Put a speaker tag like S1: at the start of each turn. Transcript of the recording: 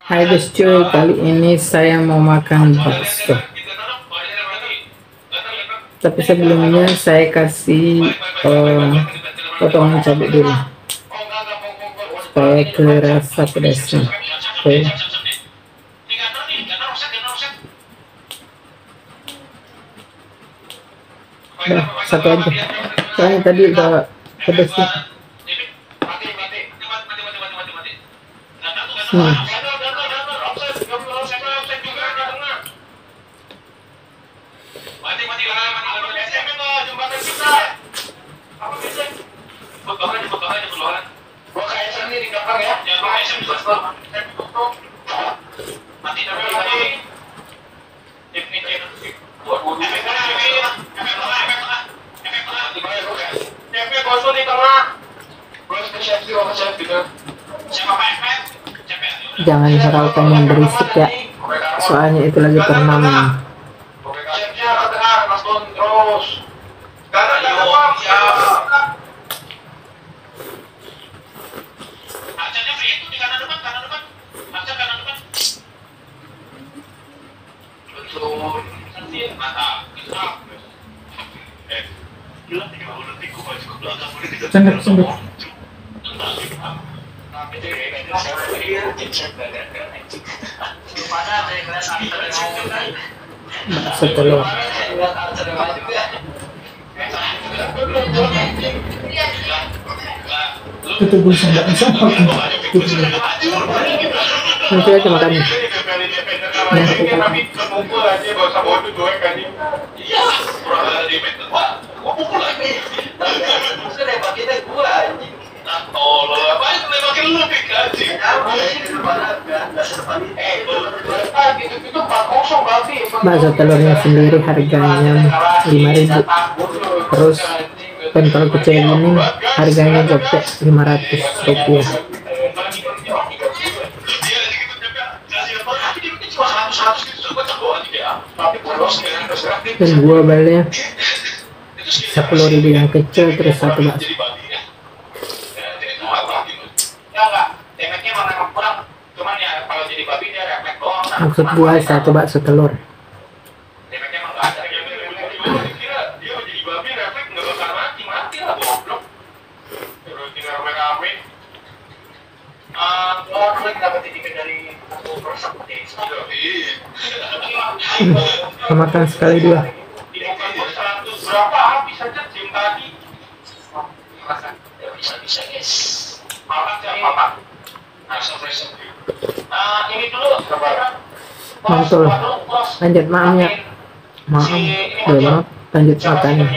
S1: Hai guys cuy, kali ini saya mau makan bakso. Tapi sebelumnya saya kasih potongan cabai dulu supaya kerasa pedasnya. Oke. Udah, satu aja. Soalnya tadi udah pedas sih. Jangan harapkan yang berisik ya, soalnya itu lagi turnamen. Sendok. Bakso telur. Itu bisa nggak bisa nanti aja makan. Bakso telurnya sendiri harganya 5.000. Terus pentol kecil ini harganya gopek 500 rupiah. Dan gua balnya 10.000 yang kecil, terus satu bakso. Maksud gua satu bakso telur. Makan sekali dua. Berapa habis saja jam tadi? Bisa guys. Ini dulu. Mantul. Lanjut maamnya. Maaf, belum lanjut makannya.